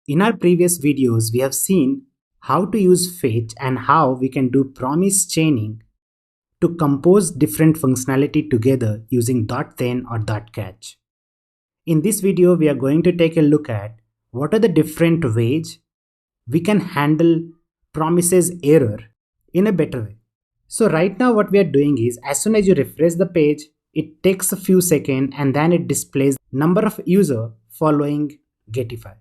In our previous videos, we have seen how to use fetch and how we can do promise chaining to compose different functionality together using .then or .catch. In this video, we are going to take a look at what are the different ways we can handle promises error in a better way. So right now what we are doing is as soon as you refresh the page, it takes a few seconds and then it displays number of user following Getify.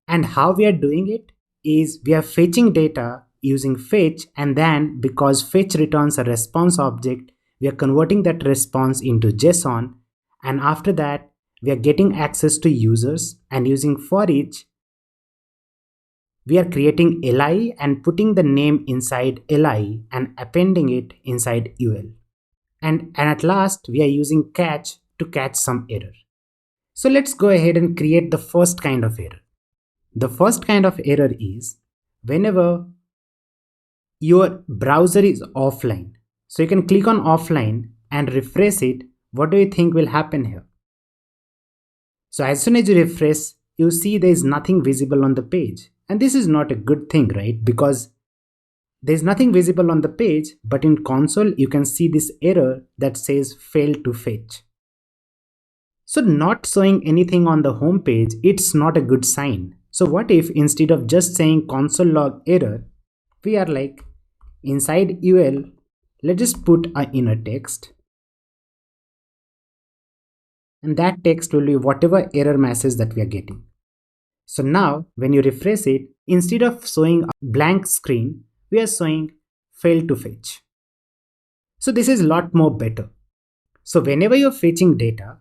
And how we are doing it is we are fetching data using fetch, and then because fetch returns a response object, we are converting that response into JSON, and after that we are getting access to users, and using for each we are creating li and putting the name inside li and appending it inside ul. And at last we are using catch to catch some error. So let's go ahead and create the first kind of error. The first kind of error is whenever your browser is offline. So you can click on offline and refresh it. What do you think will happen here? So as soon as you refresh, you see there is nothing visible on the page. And this is not a good thing, right? Because there is nothing visible on the page, but in console you can see this error that says failed to fetch. So not showing anything on the home page, it's not a good sign. So what if instead of just saying console log error, we are like inside ul, let's just put a inner text. And that text will be whatever error message that we are getting. So now when you refresh it, instead of showing a blank screen, we are showing failed to fetch. So this is a lot more better. So whenever you're fetching data,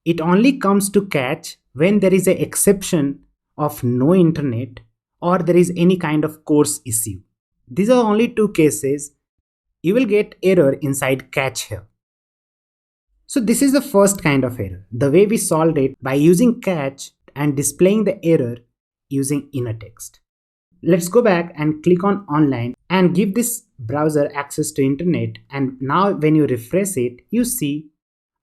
it only comes to catch when there is an exception of no internet or there is any kind of course issue. These are only two cases you will get error inside catch here. So this is the first kind of error. The way we solved it by using catch and displaying the error using inner text. Let's go back and click on online and give this browser access to internet, and now when you refresh it, you see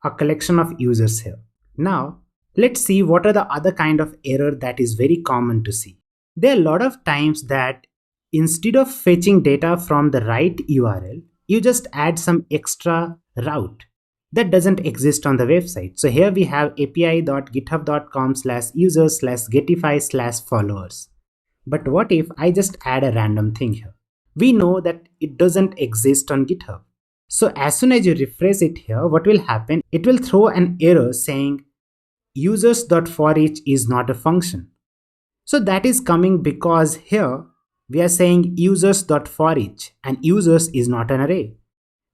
a collection of users here. Now let's see what are the other kind of error that is very common to see. There are a lot of times that instead of fetching data from the right URL, you just add some extra route that doesn't exist on the website. So here we have api.github.com/users/getify/followers. But what if I just add a random thing here? We know that it doesn't exist on GitHub. So as soon as you refresh it here, what will happen? It will throw an error saying users.forEach is not a function. So that is coming because here we are saying users.forEach and users is not an array.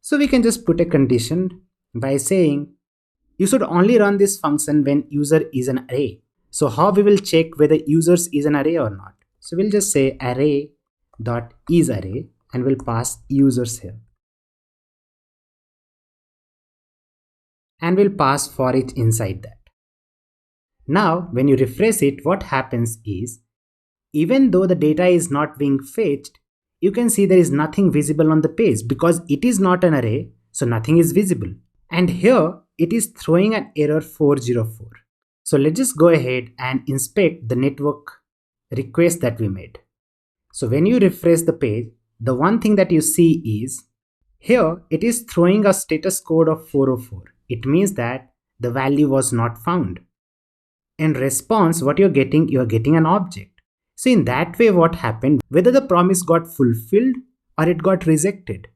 So we can just put a condition by saying you should only run this function when user is an array. So how we will check whether users is an array or not? So we'll just say array.isArray and we'll pass users here. And we'll pass for each inside that. Now when you refresh it, what happens is even though the data is not being fetched, you can see there is nothing visible on the page because it is not an array, so nothing is visible. And here it is throwing an error 404. So let's just go ahead and inspect the network request that we made. So when you refresh the page, the one thing that you see is here it is throwing a status code of 404. It means that the value was not found. In response, what you're getting an object. So in that way, what happened, whether the promise got fulfilled or it got rejected.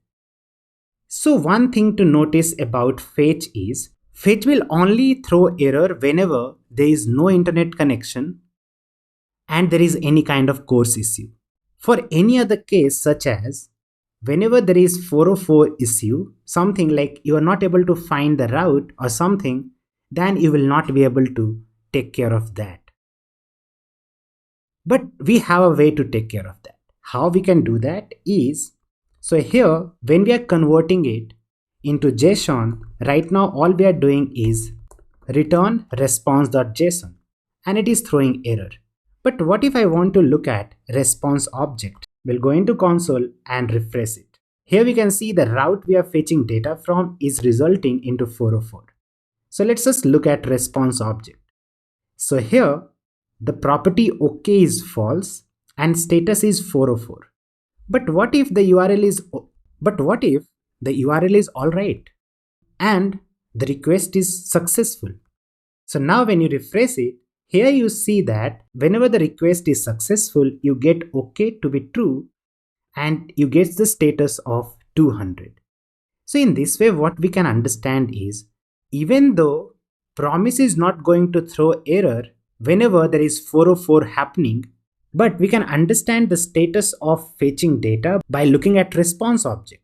So one thing to notice about fetch is fetch will only throw error whenever there is no internet connection and there is any kind of course issue. For any other case, such as whenever there is 404 issue, something like you are not able to find the route or something, then you will not be able to take care of that. But we have a way to take care of that. How we can do that is, so here when we are converting it into JSON, right now all we are doing is return response.json and it is throwing error. But what if I want to look at response object? We'll go into console and refresh it. Here we can see the route we are fetching data from is resulting into 404. So let's just look at response object. So here the property OK is false and status is 404. But what if the URL is alright and the request is successful? So now when you refresh it, here you see that whenever the request is successful, you get OK to be true and you get the status of 200. So in this way, what we can understand is, even though promise is not going to throw error whenever there is 404 happening, but we can understand the status of fetching data by looking at response object.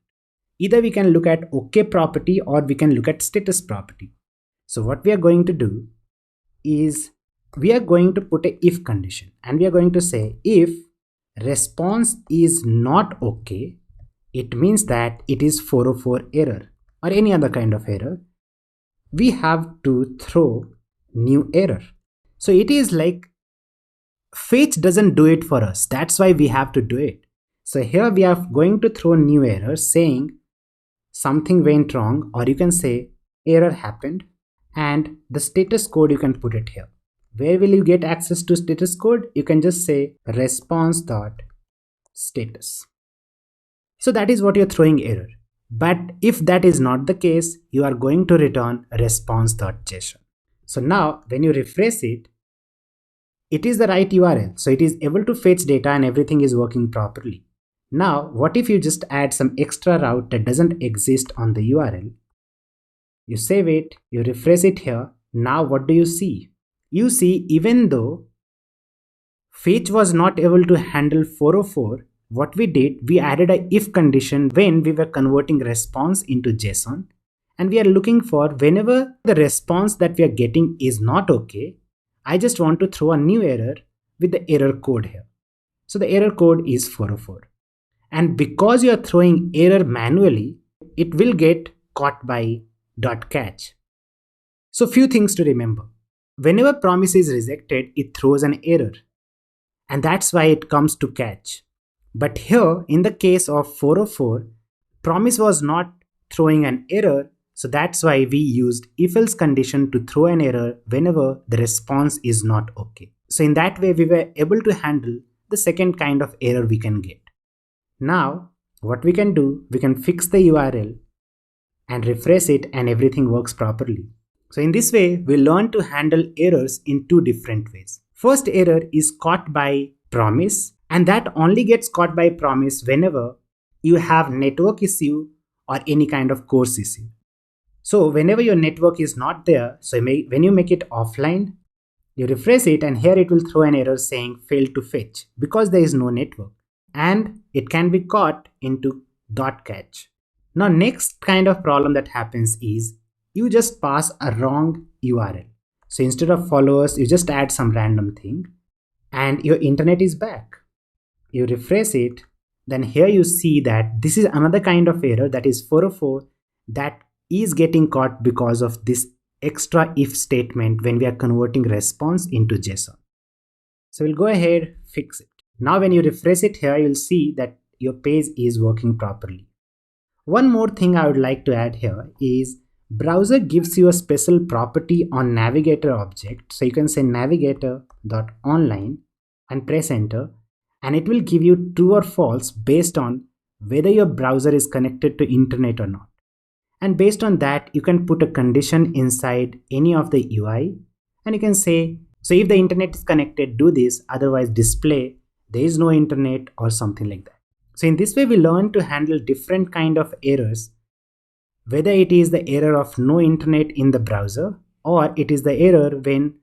Either we can look at OK property or we can look at status property. So what we are going to do is we are going to put a if condition and we are going to say if response is not OK, it means that it is 404 error or any other kind of error. We have to throw new error. So it is like fetch doesn't do it for us. That's why we have to do it. So here we are going to throw new error saying something went wrong, or you can say error happened, and the status code you can put it here. Where will you get access to status code? You can just say response.status. So that is what you're throwing error. But if that is not the case, you are going to return response.json. So now when you refresh it, it is the right URL. So it is able to fetch data and everything is working properly. Now, what if you just add some extra route that doesn't exist on the URL? You save it, you refresh it here. Now what do you see? You see, even though fetch was not able to handle 404, what we did, we added a if condition when we were converting response into JSON. And we are looking for whenever the response that we are getting is not okay, I just want to throw a new error with the error code here. So the error code is 404. And because you are throwing error manually, it will get caught by .catch. So few things to remember. Whenever promise is rejected, it throws an error. And that's why it comes to catch. But here, in the case of 404, promise was not throwing an error. So that's why we used if-else condition to throw an error whenever the response is not okay. So in that way, we were able to handle the second kind of error we can get. Now, what we can do, we can fix the URL and refresh it and everything works properly. So in this way, we learn to handle errors in two different ways. First error is caught by promise, and that only gets caught by promise whenever you have network issue or any kind of course issue. So whenever your network is not there, so when you make it offline, you refresh it and here it will throw an error saying failed to fetch because there is no network. And it can be caught into .catch. Now next kind of problem that happens is you just pass a wrong URL. So instead of followers, you just add some random thing and your internet is back. You refresh it, then here you see that this is another kind of error, that is 404, that is getting caught because of this extra if statement when we are converting response into JSON. So we'll go ahead, fix it. Now when you refresh it here, you'll see that your page is working properly. One more thing I would like to add here is browser gives you a special property on navigator object. So you can say navigator.online and press enter, and it will give you true or false based on whether your browser is connected to internet or not. And based on that, you can put a condition inside any of the UI and you can say, so if the internet is connected, do this, otherwise display there is no internet or something like that. So in this way, we learn to handle different kind of errors, whether it is the error of no internet in the browser or it is the error when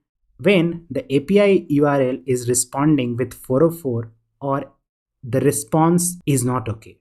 the API URL is responding with 404 or the response is not okay.